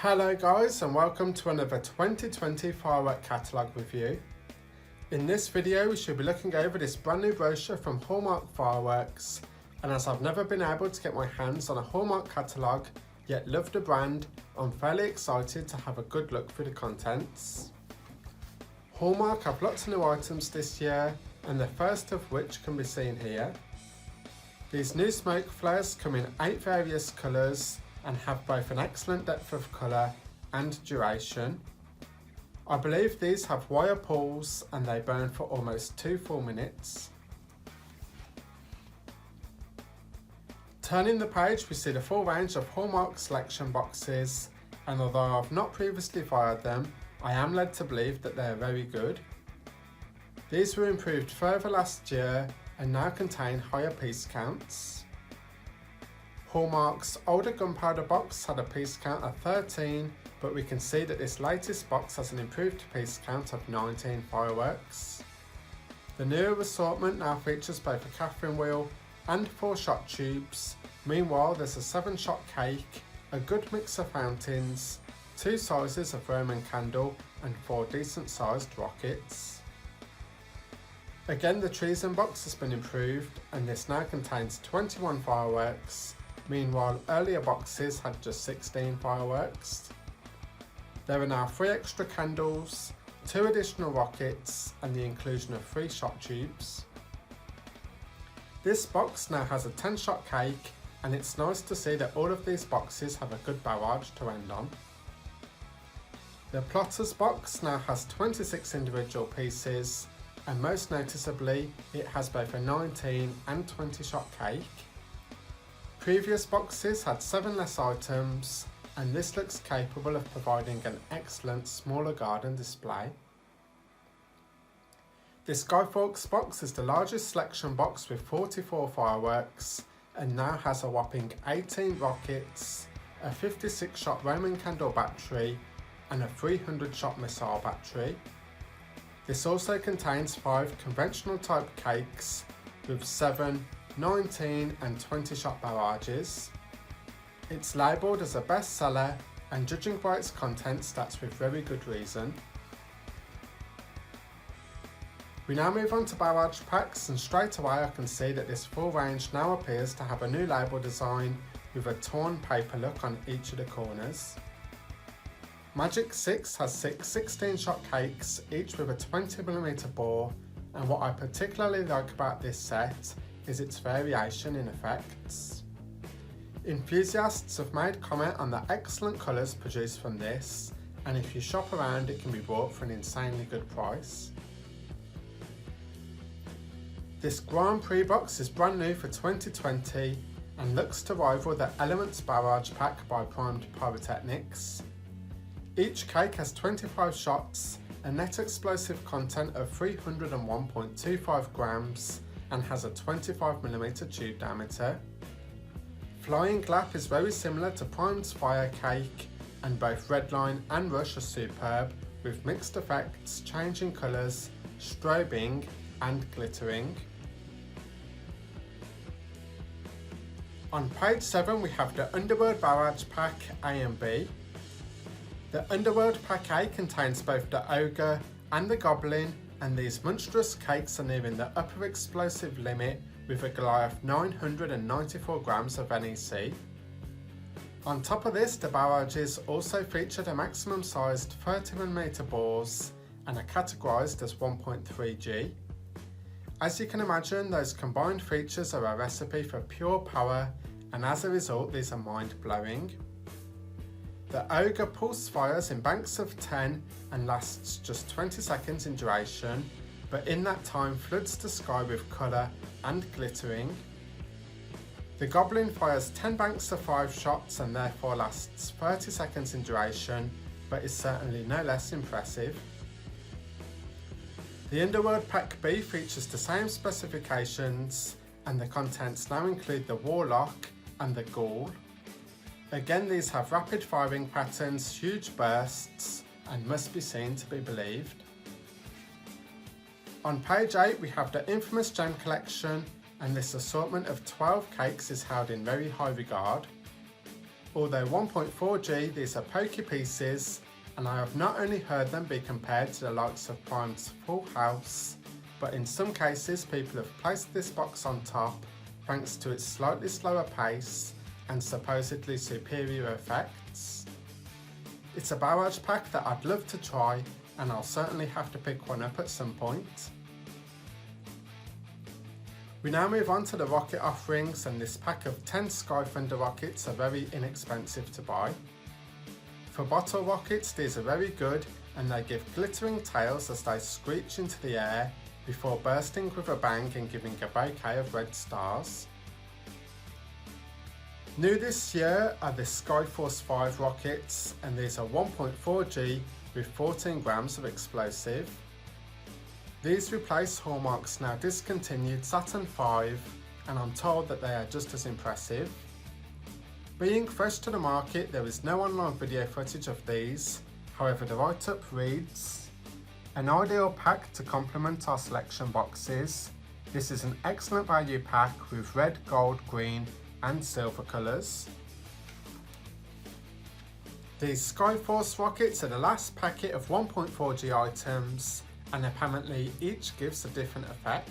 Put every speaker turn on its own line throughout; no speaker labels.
Hello guys, and welcome to another 2020 firework catalogue review. In this video we should be looking over this brand new brochure from Hallmark Fireworks, and as I've never been able to get my hands on a Hallmark catalogue yet love the brand, I'm fairly excited to have a good look through the contents. Hallmark have lots of new items this year, and the first of which can be seen here. These new smoke flares come in 8 various colours and have both an excellent depth of colour and duration. I believe these have wire pulls and they burn for almost 2 full minutes. Turning the page, we see the full range of Hallmark selection boxes, and although I've not previously fired them, I am led to believe that they are very good. These were improved further last year and now contain higher piece counts. Hallmark's older gunpowder box had a piece count of 13, but we can see that this latest box has an improved piece count of 19 fireworks. The newer assortment now features both a Catherine wheel and 4 shot tubes. Meanwhile, there's a 7-shot cake, a good mix of fountains, 2 sizes of Roman candle and 4 decent sized rockets. Again, the treason box has been improved and this now contains 21 fireworks. Meanwhile, earlier boxes had just 16 fireworks. There are now 3 extra candles, 2 additional rockets and the inclusion of 3 shot tubes. This box now has a 10-shot cake, and it's nice to see that all of these boxes have a good barrage to end on. The Plotters box now has 26 individual pieces, and most noticeably it has both a 19 and 20 shot cake. Previous boxes had 7 less items, and this looks capable of providing an excellent smaller garden display. This Skyforks box is the largest selection box with 44 fireworks and now has a whopping 18 rockets, a 56 shot Roman candle battery and a 300 shot missile battery. This also contains 5 conventional type cakes with 7, 19 and 20 shot barrages. It's labelled as a bestseller, and judging by its contents, that's with very good reason. We now move on to barrage packs, and straight away I can see that this full range now appears to have a new label design with a torn paper look on each of the corners. Magic 6 has 6 16-shot cakes, each with a 20mm bore, and what I particularly like about this set is its variation in effects. Enthusiasts have made comment on the excellent colours produced from this, and if you shop around it can be bought for an insanely good price. This Grand Prix box is brand new for 2020 and looks to rival the Elements Barrage pack by Primed Pyrotechnics. Each cake has 25 shots, a net explosive content of 301.25 grams and has a 25mm tube diameter. Flying Glap is very similar to Primed's Fire Cake, and both Redline and Rush are superb with mixed effects, changing colours, strobing and glittering. On page 7 we have the Underworld Barrage Pack A and B. The Underworld Pack A contains both the Ogre and the Goblin, and these monstrous cakes are nearing the upper explosive limit with a Goliath 994 grams of NEC. On top of this, the barrages also featured a maximum sized 31mm bores and are categorised as 1.3G. As you can imagine, those combined features are a recipe for pure power, and as a result these are mind-blowing. The Ogre pulse fires in banks of 10 and lasts just 20 seconds in duration, but in that time floods the sky with colour and glittering. The Goblin fires 10 banks of 5 shots and therefore lasts 30 seconds in duration, but is certainly no less impressive. The Underworld Pack B features the same specifications, and the contents now include the Warlock and the Ghoul. Again, these have rapid firing patterns, huge bursts, and must be seen to be believed. On page 8 we have the infamous gem collection, and this assortment of 12 cakes is held in very high regard. Although 1.4G, these are pokey pieces, and I have not only heard them be compared to the likes of Prime's Full House, but in some cases people have placed this box on top thanks to its slightly slower pace and supposedly superior effects. It's a Barrage pack that I'd love to try, and I'll certainly have to pick one up at some point. We now move on to the rocket offerings, and this pack of 10 Sky Thunder rockets are very inexpensive to buy. For bottle rockets, these are very good, and they give glittering tails as they screech into the air before bursting with a bang and giving a bouquet of red stars. New this year are the Skyforce 5 rockets, and these are 1.4G with 14 grams of explosive. These replace Hallmark's now discontinued Saturn V, and I'm told that they are just as impressive. Being fresh to the market, there is no online video footage of these, however the write-up reads, "An ideal pack to complement our selection boxes. This is an excellent value pack with red, gold, green and silver colours." These Skyforce rockets are the last packet of 1.4G items, and apparently each gives a different effect.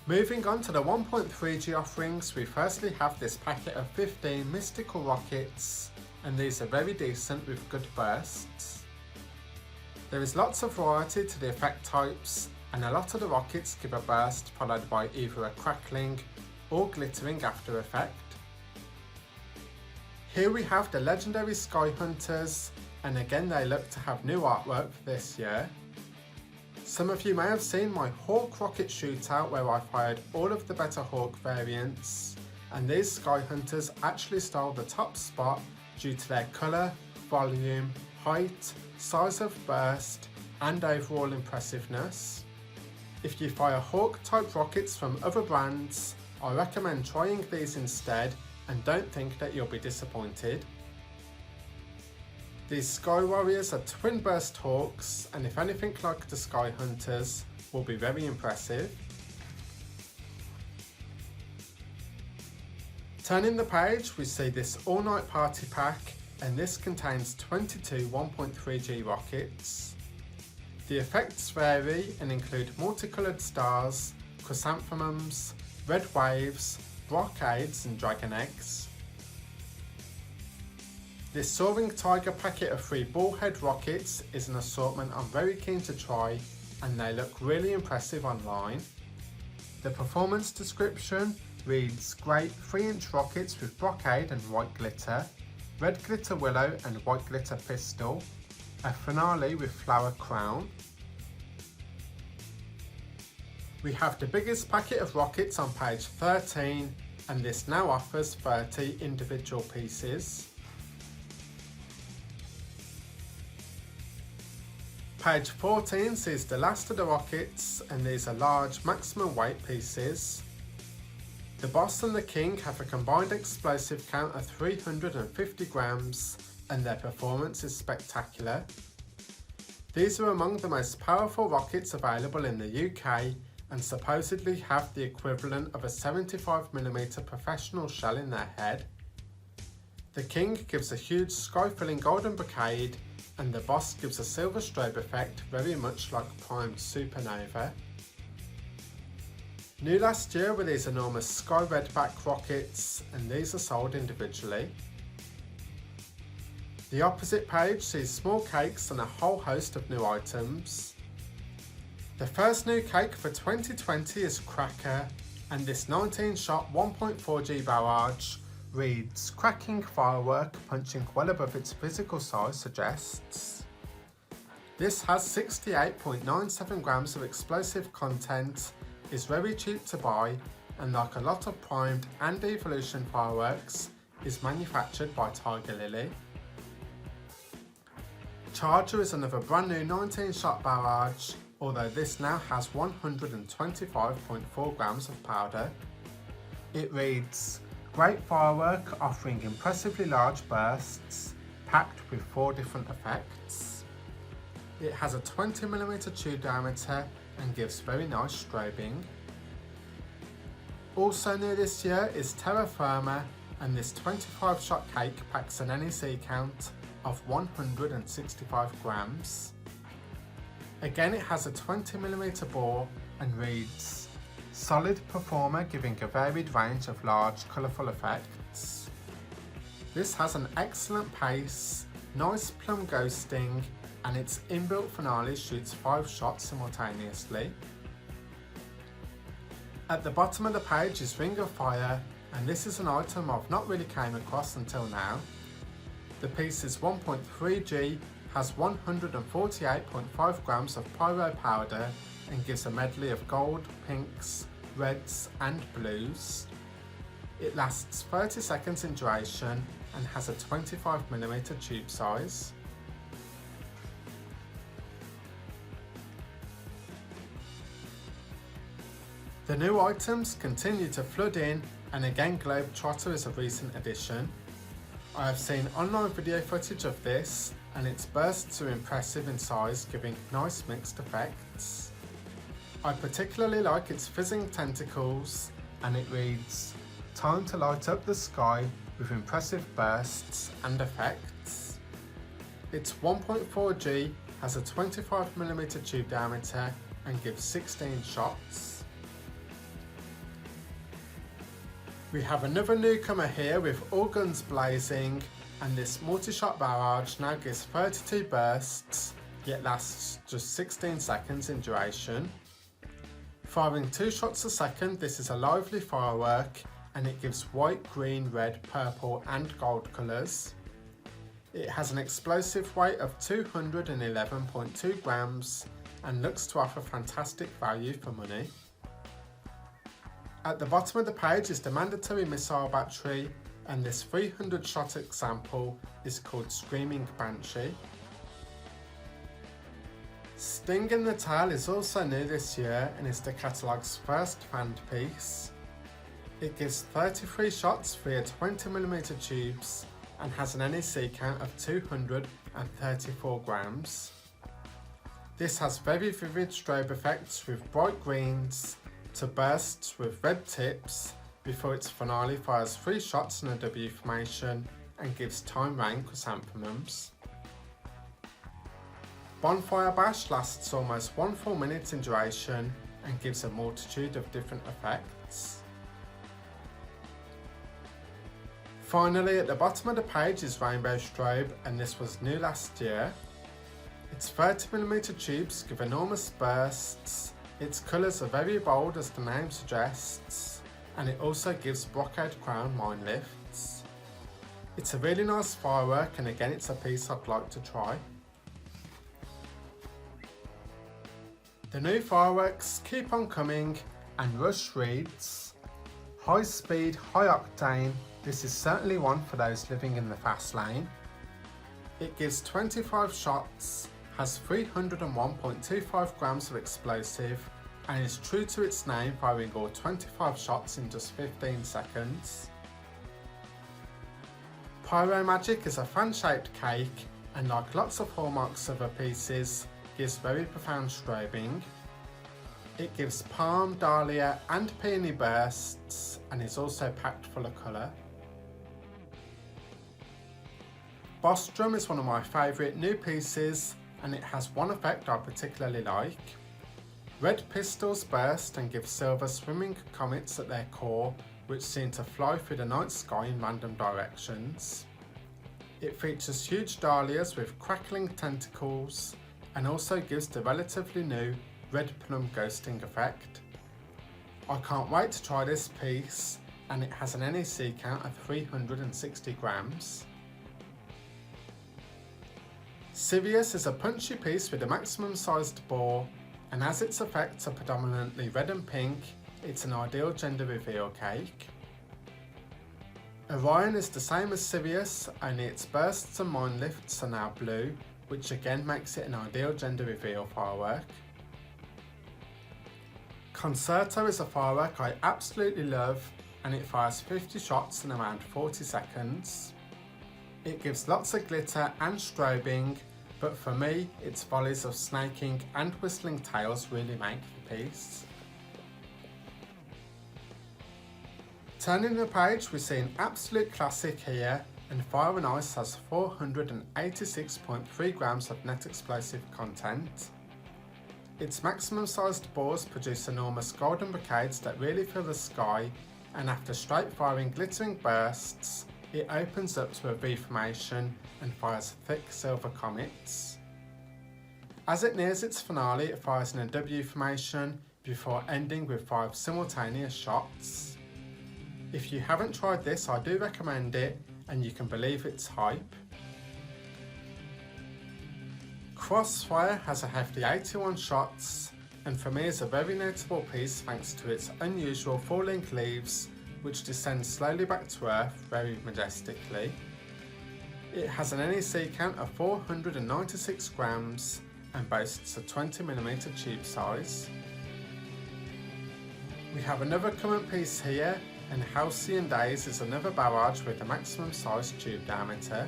Moving on to the 1.3G offerings, we firstly have this packet of 15 mystical rockets, and these are very decent with good bursts. There is lots of variety to the effect types, and a lot of the rockets give a burst followed by either a crackling or glittering after effect. Here we have the legendary Sky Hunters, and again they look to have new artwork for this year. Some of you may have seen my Hawk rocket shootout where I fired all of the better Hawk variants, and these Sky Hunters actually stole the top spot due to their colour, volume, height, size of burst and overall impressiveness. If you fire Hawk type rockets from other brands, I recommend trying these instead, and don't think that you'll be disappointed. These Sky Warriors are twin burst Hawks, and if anything like the Sky Hunters, will be very impressive. Turning the page, we see this all night party pack, and this contains 22 1.3G rockets. The effects vary and include multicoloured stars, chrysanthemums, red waves, brocades and dragon eggs. This Soaring Tiger packet of 3 bullhead rockets is an assortment I'm very keen to try, and they look really impressive online. The performance description reads great 3-inch rockets with brocade and white glitter, red glitter willow and white glitter pistol, a finale with flower crown. We have the biggest packet of rockets on page 13, and this now offers 30 individual pieces. Page 14 sees the last of the rockets, and these are large maximum weight pieces. The Boss and the King have a combined explosive count of 350 grams, and their performance is spectacular. These are among the most powerful rockets available in the UK, and supposedly have the equivalent of a 75mm professional shell in their head. The King gives a huge sky-filling golden brocade, and the Boss gives a silver strobe effect very much like Prime's Supernova. New last year were these enormous Sky Redback rockets, and these are sold individually. The opposite page sees small cakes and a whole host of new items. The first new cake for 2020 is Cracker, and this 19-shot 1.4G Barrage reads cracking firework punching well above its physical size suggests. This has 68.97 grams of explosive content, is very cheap to buy, and like a lot of primed and evolution fireworks, is manufactured by Tiger Lily. Charger is another brand new 19-shot Barrage, although this now has 125.4 grams of powder. It reads great firework offering impressively large bursts, packed with 4 different effects. It has a 20mm tube diameter and gives very nice strobing. Also new this year is Terra Firma, and this 25 shot cake packs an NEC count of 165 grams. Again, it has a 20mm bore and reads, "Solid performer giving a varied range of large colourful effects." This has an excellent pace, nice plum ghosting, and its inbuilt finale shoots 5 shots simultaneously. At the bottom of the page is Ring of Fire, and this is an item I've not really came across until now. The piece is 1.3G, has 148.5 grams of pyro powder and gives a medley of gold, pinks, reds and blues. It lasts 30 seconds in duration and has a 25mm tube size. The new items continue to flood in, and again Globetrotter is a recent addition. I have seen online video footage of this, and its bursts are impressive in size, giving nice mixed effects. I particularly like its fizzing tentacles, and it reads, "Time to light up the sky with impressive bursts and effects." Its 1.4G has a 25mm tube diameter and gives 16 shots. We have another newcomer here with all guns blazing, and this multi-shot barrage now gives 32 bursts, yet lasts just 16 seconds in duration. Firing 2 shots a second, this is a lively firework, and it gives white, green, red, purple and gold colours. It has an explosive weight of 211.2 grams and looks to offer fantastic value for money. At the bottom of the page is the mandatory missile battery, and this 300 shot example is called Screaming Banshee. Sting in the Tail is also new this year and is the Catalogue's first fanned piece. It gives 33 shots via 20mm tubes and has an NEC count of 234 grams. This has very vivid strobe effects with bright greens to bursts with red tips before its finale fires 3 shots in a W formation and gives time rain chrysanthemums. Bonfire Bash lasts almost 1 full minute in duration and gives a multitude of different effects. Finally, at the bottom of the page is Rainbow Strobe, and this was new last year. Its 30mm tubes give enormous bursts. Its colours are very bold, as the name suggests, and it also gives brocade crown mine lifts. It's a really nice firework, and again it's a piece I'd like to try. The new fireworks keep on coming, and Rush reads, "High speed, high octane, this is certainly one for those living in the fast lane." It gives 25 shots, has 301.25 grams of explosive, and is true to its name, firing all 25 shots in just 15 seconds. Pyro Magic is a fan-shaped cake, and like lots of Hallmark silver pieces, gives very profound strobing. It gives palm, dahlia and peony bursts, and is also packed full of colour. Boss Drum is one of my favourite new pieces, and it has one effect I particularly like. Red pistils burst and give silver swimming comets at their core, which seem to fly through the night sky in random directions. It features huge dahlias with crackling tentacles, and also gives the relatively new red plum ghosting effect. I can't wait to try this piece, and it has an NEC count of 360 grams. Sirius is a punchy piece with a maximum sized bore, and as its effects are predominantly red and pink, it's an ideal gender reveal cake. Orion is the same as Sirius, only its bursts and mine lifts are now blue, which again makes it an ideal gender reveal firework. Concerto is a firework I absolutely love, and it fires 50 shots in around 40 seconds. It gives lots of glitter and strobing, but for me, its volleys of snaking and whistling tails really make the piece. Turning the page, we see an absolute classic here, and Fire and Ice has 486.3 grams of net explosive content. Its maximum sized bores produce enormous golden brocades that really fill the sky, and after straight firing glittering bursts, it opens up to a V formation and fires thick silver comets. As it nears its finale, it fires in a W formation before ending with 5 simultaneous shots. If you haven't tried this, I do recommend it, and you can believe its hype. Crossfire has a hefty 81 shots, and for me is a very notable piece thanks to its unusual full-length leaves which descend slowly back to earth very majestically. It has an NEC count of 496 grams and boasts a 20mm tube size. We have another current piece here, and Halcyon Days is another barrage with a maximum size tube diameter.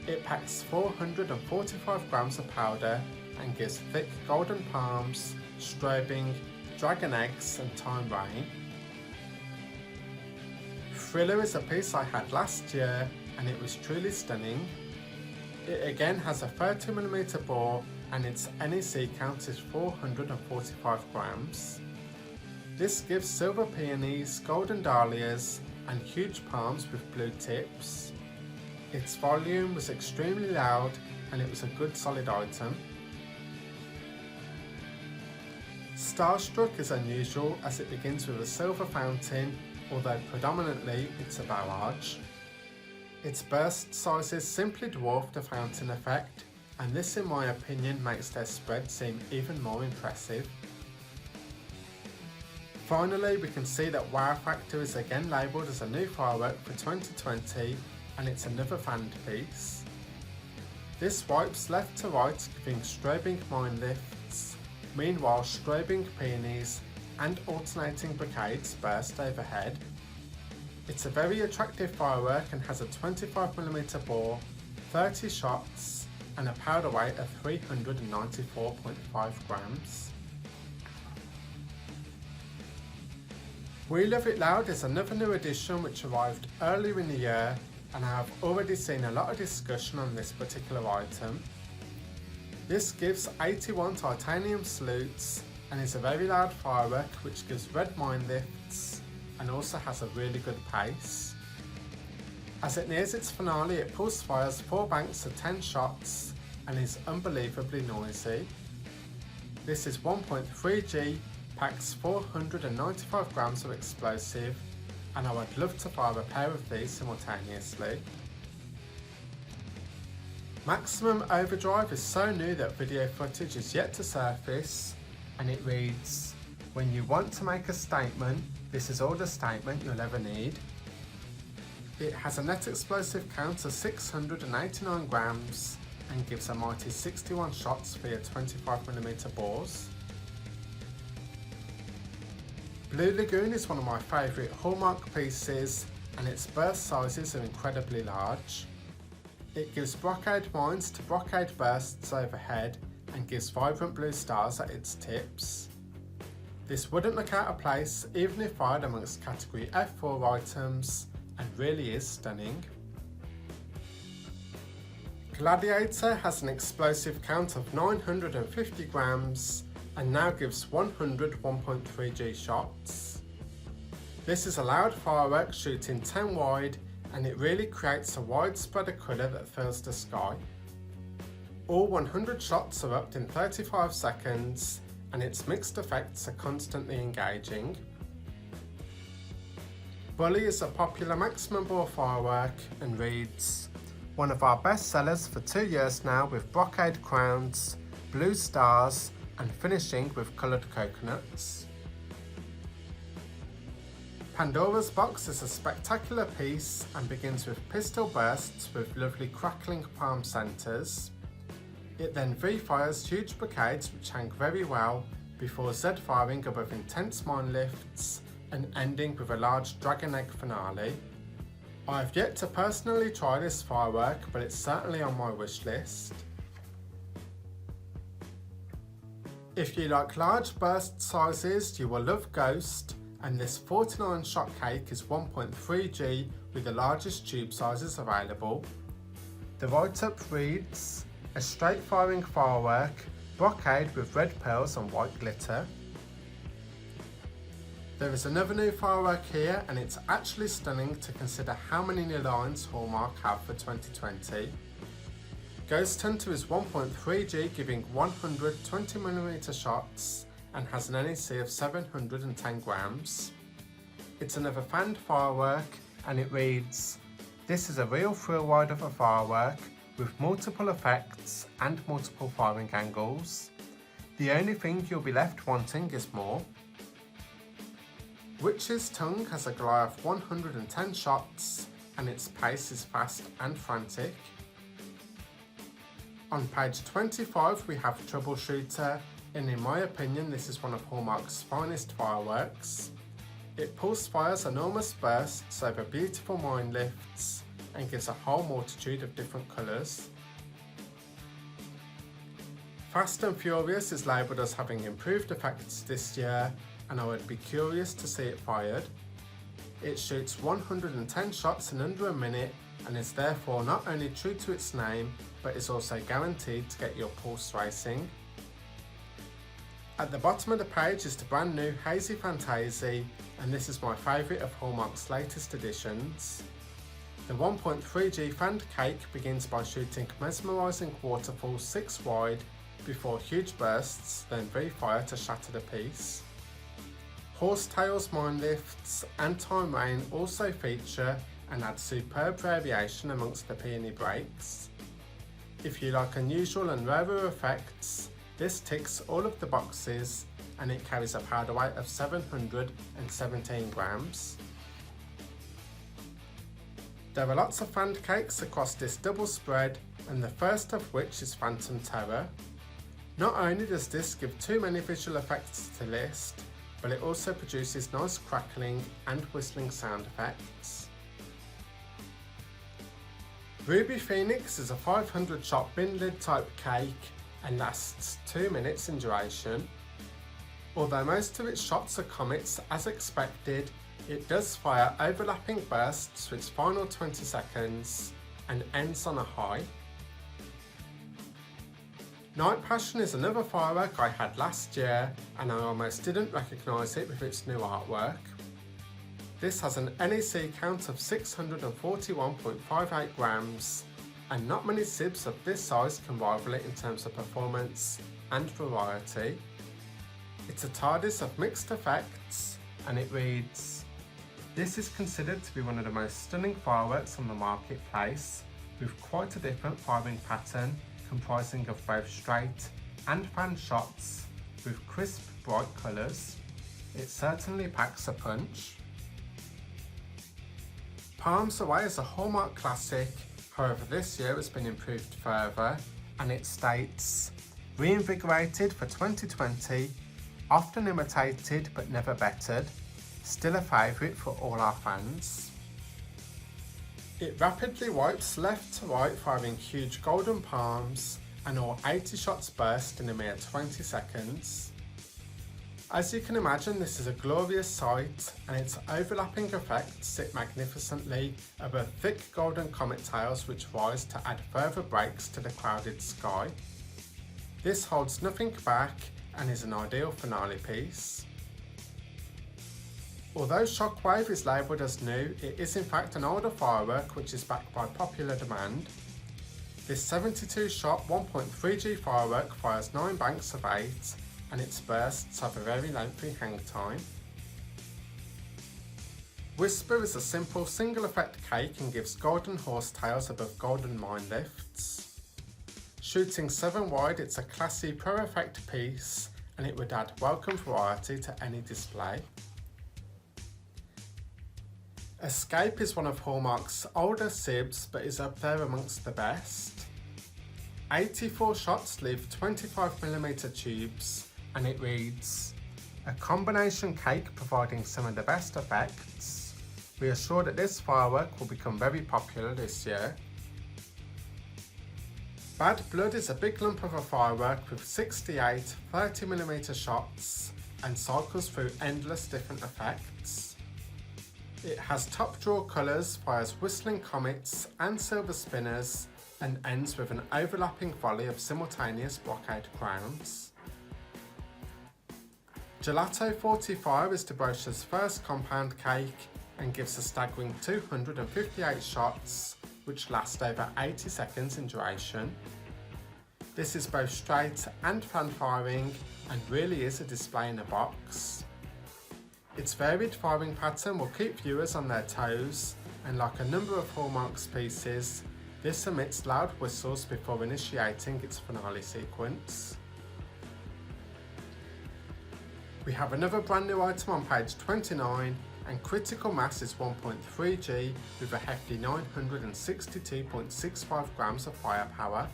It packs 445 grams of powder and gives thick golden palms, strobing, dragon eggs and time rain. Thriller is a piece I had last year and it was truly stunning. It again has a 30mm bore and its NEC count is 445 grams. This gives silver peonies, golden dahlias and huge palms with blue tips. Its volume was extremely loud and it was a good solid item. Starstruck is unusual as it begins with a silver fountain, although predominantly it's a barrage. Its burst sizes simply dwarf the fountain effect, and this in my opinion makes their spread seem even more impressive. Finally, we can see that Wow Factor is again labelled as a new firework for 2020, and it's another fanned piece. This wipes left to right, giving strobing mine lifts, meanwhile strobing peonies and alternating brocades burst overhead. It's a very attractive firework and has a 25mm bore, 30 shots and a powder weight of 394.5 grams. We Love It Loud is another new addition which arrived earlier in the year, and I have already seen a lot of discussion on this particular item. This gives 81 titanium salutes and is a very loud firework which gives red mine lifts and also has a really good pace. As it nears its finale, it pulse fires 4 banks of 10 shots and is unbelievably noisy. This is 1.3G, packs 495 grams of explosive, and I would love to fire a pair of these simultaneously. Maximum Overdrive is so new that video footage is yet to surface, and it reads, "When you want to make a statement, this is all the statement you'll ever need." It has a net explosive count of 689 grams and gives a mighty 61 shots via 25mm bores. Blue Lagoon is one of my favourite Hallmark pieces, and its burst sizes are incredibly large. It gives brocade mines to brocade bursts overhead and gives vibrant blue stars at its tips. This wouldn't look out of place even if fired amongst category F4 items, and really is stunning. Gladiator has an explosive count of 950 grams and now gives 100 1.3G shots. This is a loud firework shooting 10 wide, and it really creates a wide spread of colour that fills the sky. All 100 shots are up in 35 seconds and its mixed effects are constantly engaging. Bully is a popular maximum bore firework and reads, "One of our best sellers for 2 years now with brocade crowns, blue stars and finishing with coloured coconuts." Pandora's Box is a spectacular piece and begins with pistol bursts with lovely crackling palm centres. It then V-fires huge brocades which hang very well before Z firing above intense mine lifts and ending with a large dragon egg finale. I have yet to personally try this firework, but it's certainly on my wish list. If you like large burst sizes, you will love Ghost, and this 49 shot cake is 1.3G with the largest tube sizes available. The write-up reads, a straight firing firework, brocade with red pearls and white glitter. There is another new firework here, and it's actually stunning to consider how many new lines Hallmark have for 2020. Ghost Hunter is 1.3G, giving 120mm shots and has an NEC of 710 grams. It's another fanned firework, and it reads, this is a real thrill ride of a firework with multiple effects and multiple firing angles. The only thing you'll be left wanting is more. Witch's Tongue has a glide of 110 shots, and its pace is fast and frantic. On page 25 we have Troubleshooter, and in my opinion this is one of Hallmark's finest fireworks. It pulse fires enormous bursts over beautiful mine lifts and gives a whole multitude of different colours. Fast and Furious is labelled as having improved effects this year, and I would be curious to see it fired. It shoots 110 shots in under a minute and is therefore not only true to its name, but is also guaranteed to get your pulse racing. At the bottom of the page is the brand new Hazy Fantasy, and this is my favourite of Hallmark's latest additions. The 1.3G fanned cake begins by shooting mesmerising waterfalls 6 wide before huge bursts then refire to shatter the piece. Horsetails, mine lifts and time rain also feature and add superb variation amongst the peony breaks. If you like unusual and rarer effects, this ticks all of the boxes, and it carries a powder weight of 717 grams. There are lots of fanned cakes across this double spread, and the first of which is Phantom Terror. Not only does this give too many visual effects to list, but it also produces nice crackling and whistling sound effects. Ruby Phoenix is a 500 shot bin lid type cake and lasts 2 minutes in duration. Although most of its shots are comets as expected, it does fire overlapping bursts for its final 20 seconds and ends on a high. Night Passion is another firework I had last year, and I almost didn't recognise it with its new artwork. This has an NEC count of 641.58 grams, and not many sibs of this size can rival it in terms of performance and variety. It's a TARDIS of mixed effects, and it reads, this is considered to be one of the most stunning fireworks on the marketplace, with quite a different firing pattern comprising of both straight and fan shots with crisp bright colours. It certainly packs a punch. Palms Away is a Hallmark classic, however this year it's been improved further, and it states, reinvigorated for 2020, often imitated but never bettered, still a favourite for all our fans. It rapidly wipes left to right, firing huge golden palms, and all 80 shots burst in a mere 20 seconds. As you can imagine, this is a glorious sight, and its overlapping effects sit magnificently above thick golden comet tails which rise to add further breaks to the crowded sky. This holds nothing back and is an ideal finale piece. Although Shockwave is labelled as new, it is in fact an older firework which is backed by popular demand. This 72 shot 1.3G firework fires 9 banks of 8, and its bursts have a very lengthy hang time. Whisper is a simple single effect cake and gives golden horsetails above golden mine lifts. Shooting 7 wide, it's a classy pro effect piece, and it would add welcome variety to any display. Escape is one of Hallmark's older sibs, but is up there amongst the best. 84 shots leave 25mm tubes, and it reads, a combination cake providing some of the best effects. We are sure that this firework will become very popular this year. Bad Blood is a big lump of a firework with 68 30mm shots, and cycles through endless different effects. It has top draw colours, fires whistling comets and silver spinners, and ends with an overlapping volley of simultaneous blockade crowns. Gelato 45 is the brochure's first compound cake and gives a staggering 258 shots, which last over 80 seconds in duration. This is both straight and fan firing and really is a display in a box. Its varied firing pattern will keep viewers on their toes, and like a number of Hallmark's pieces, this emits loud whistles before initiating its finale sequence. We have another brand new item on page 29, and critical mass is 1.3G with a hefty 962.65 grams of firepower.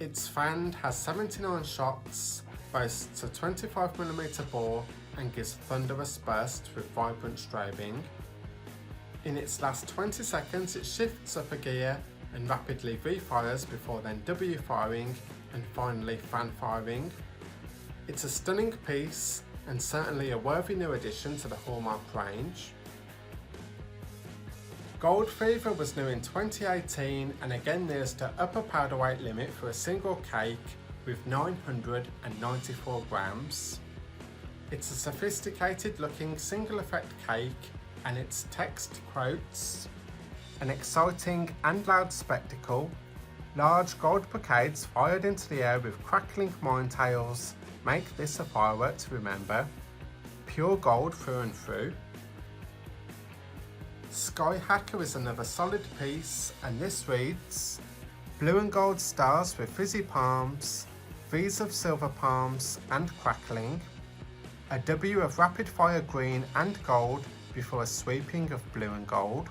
Its fan has 79 shots, boasts a 25mm bore and gives thunderous bursts with vibrant strobing. In its last 20 seconds it shifts up a gear and rapidly V-fires before then W firing and finally fan firing. It's a stunning piece and certainly a worthy new addition to the Hallmark range. Gold Fever was new in 2018 and again nears the upper powder weight limit for a single cake with 994 grams. It's a sophisticated looking single effect cake and its text quotes, "An exciting and loud spectacle, large gold brocades fired into the air with crackling mine tails make this a firework to remember, pure gold through and through." Sky Hacker is another solid piece and this reads, "Blue and gold stars with fizzy palms, V's of silver palms and crackling, a W of rapid fire green and gold before a sweeping of blue and gold,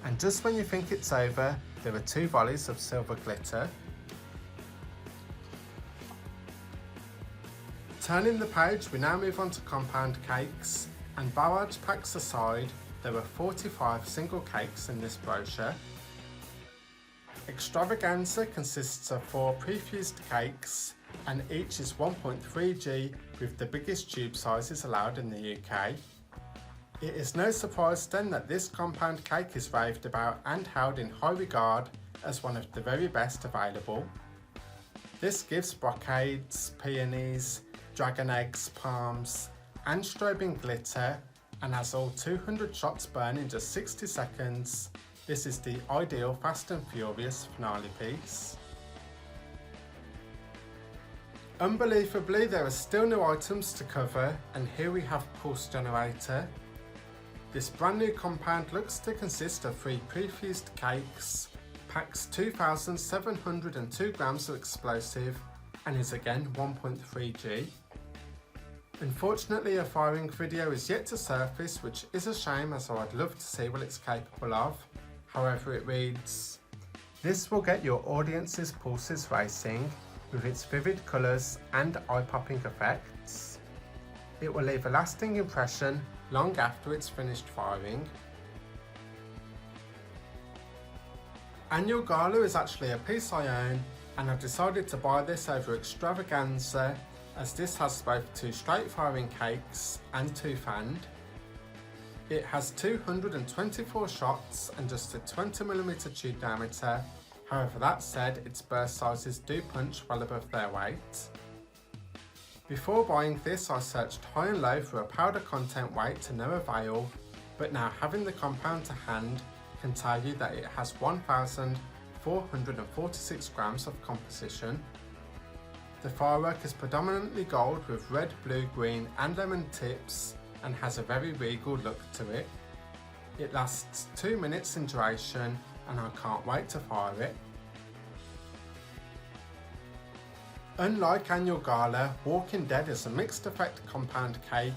and just when you think it's over, there are 2 volleys of silver glitter." Turning the page, we now move on to compound cakes, and Barrage packs aside, there were 45 single cakes in this brochure. Extravaganza consists of 4 prefused cakes, and each is 1.3G with the biggest tube sizes allowed in the UK. It is no surprise then that this compound cake is raved about and held in high regard as one of the very best available. This gives brocades, peonies, dragon eggs, palms and strobing glitter, and as all 200 shots burn in just 60 seconds, this is the ideal Fast and Furious finale piece. Unbelievably, there are still new items to cover, and here we have Pulse Generator. This brand new compound looks to consist of 3 prefused cakes, packs 2,702 grams of explosive, and is again 1.3G. Unfortunately, a firing video is yet to surface, which is a shame as I'd love to see what it's capable of. However, it reads, "This will get your audience's pulses racing with its vivid colours and eye-popping effects. It will leave a lasting impression long after it's finished firing." Annual Gala is actually a piece I own, and I've decided to buy this over Extravaganza, as this has both 2 straight firing cakes and 2 fanned. It has 224 shots and just a 20mm tube diameter, however that said, its burst sizes do punch well above their weight. Before buying this, I searched high and low for a powder content weight to no avail, but now having the compound to hand can tell you that it has 1,446 grams of composition. The firework is predominantly gold with red, blue, green and lemon tips and has a very regal look to it. It lasts 2 minutes in duration and I can't wait to fire it. Unlike Annual Gala, Walking Dead is a mixed effect compound cake,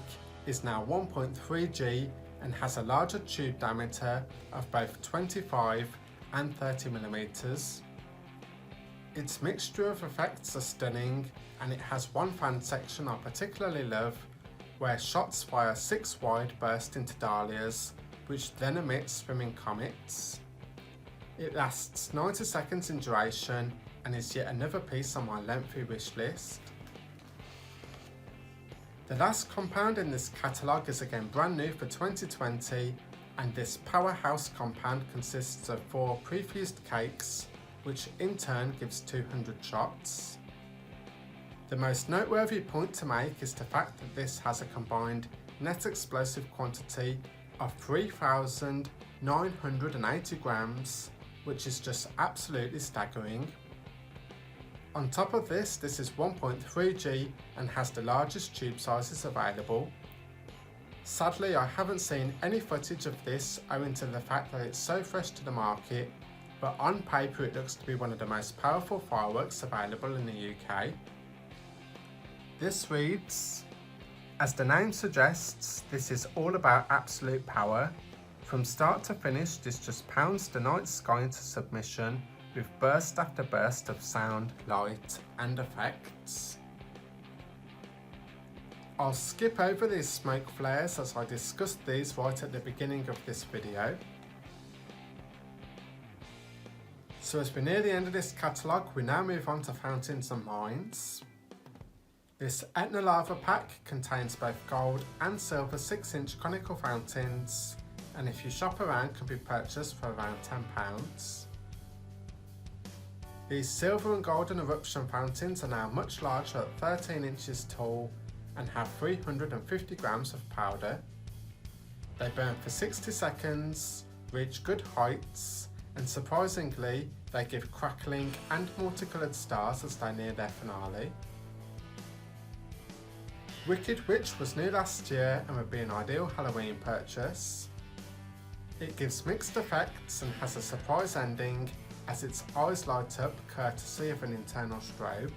is now 1.3G and has a larger tube diameter of both 25 and 30mm. Its mixture of effects are stunning, and it has one fan section I particularly love, where shots fire 6 wide burst into dahlias, which then emit swimming comets. It lasts 90 seconds in duration and is yet another piece on my lengthy wish list. The last compound in this catalogue is again brand new for 2020, and this powerhouse compound consists of 4 prefused cakes, which in turn gives 200 shots. The most noteworthy point to make is the fact that this has a combined net explosive quantity of 3,980 grams, which is just absolutely staggering. On top of this is 1.3G and has the largest tube sizes available. Sadly, I haven't seen any footage of this owing to the fact that it's so fresh to the market, but on paper it looks to be one of the most powerful fireworks available in the UK. This reads, as the name suggests, this is all about absolute power. From start to finish, this just pounds the night sky into submission with burst after burst of sound, light and effects. I'll skip over these smoke flares as I discussed these right at the beginning of this video. So as we're near the end of this catalogue, we now move on to fountains and mines. This Etna Lava pack contains both gold and silver 6-inch conical fountains, and if you shop around can be purchased for around £10. These silver and golden eruption fountains are now much larger at 13 inches tall and have 350 grams of powder. They burn for 60 seconds, reach good heights, and surprisingly they give crackling and multicoloured stars as they near their finale. Wicked Witch was new last year and would be an ideal Halloween purchase. It gives mixed effects and has a surprise ending as its eyes light up courtesy of an internal strobe.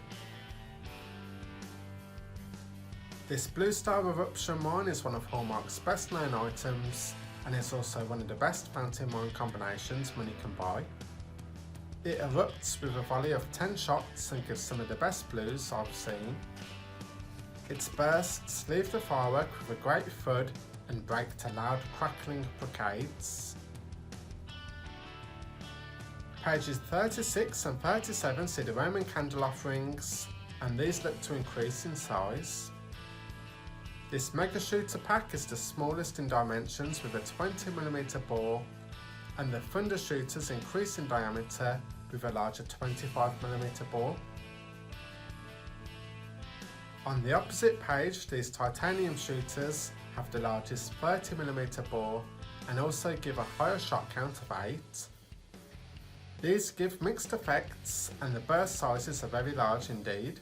This Blue Star Eruption mine is one of Hallmark's best known items and is also one of the best fountain mine combinations money can buy. It erupts with a volley of 10 shots and gives some of the best blues I've seen. Its bursts leave the firework with a great thud and break to loud crackling brocades. Pages 36 and 37 see the Roman candle offerings, and these look to increase in size. This Mega Shooter pack is the smallest in dimensions with a 20mm bore, and the Thunder Shooters increase in diameter with a larger 25mm bore. On the opposite page, these titanium shooters have the largest 30mm bore and also give a higher shot count of 8. These give mixed effects and the burst sizes are very large indeed.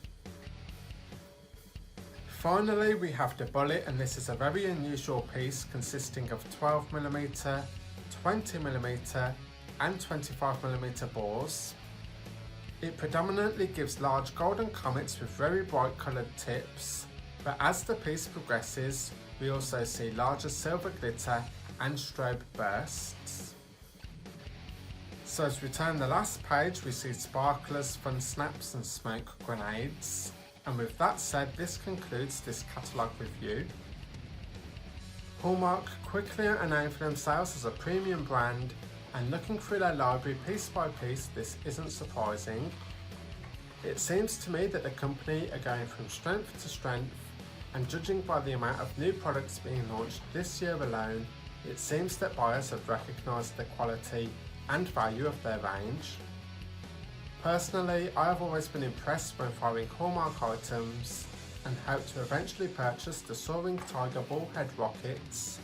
Finally, we have the bullet, and this is a very unusual piece consisting of 12mm, 20mm and 25mm bores. It predominantly gives large golden comets with very bright coloured tips, but as the piece progresses, we also see larger silver glitter and strobe bursts. So as we turn the last page, we see sparklers, fun snaps and smoke grenades. And with that said, this concludes this catalogue review. Hallmark quickly are known for themselves as a premium brand, and looking through their library piece by piece, this isn't surprising. It seems to me that the company are going from strength to strength, and judging by the amount of new products being launched this year alone, it seems that buyers have recognised the quality and value of their range. Personally, I have always been impressed when firing Hallmark items and hope to eventually purchase the Soaring Tiger Bullhead Rockets,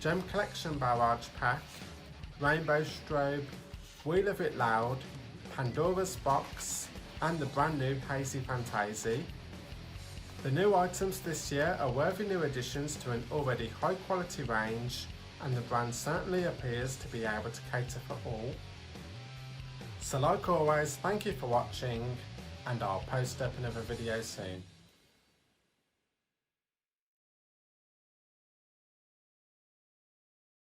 Gem Collection Barrage Pack, Rainbow Strobe, Wheel of It Loud, Pandora's Box and the brand new Hazy Fantasy. The new items this year are worthy new additions to an already high quality range, and the brand certainly appears to be able to cater for all. So like always, thank you for watching, and I'll post up another video soon.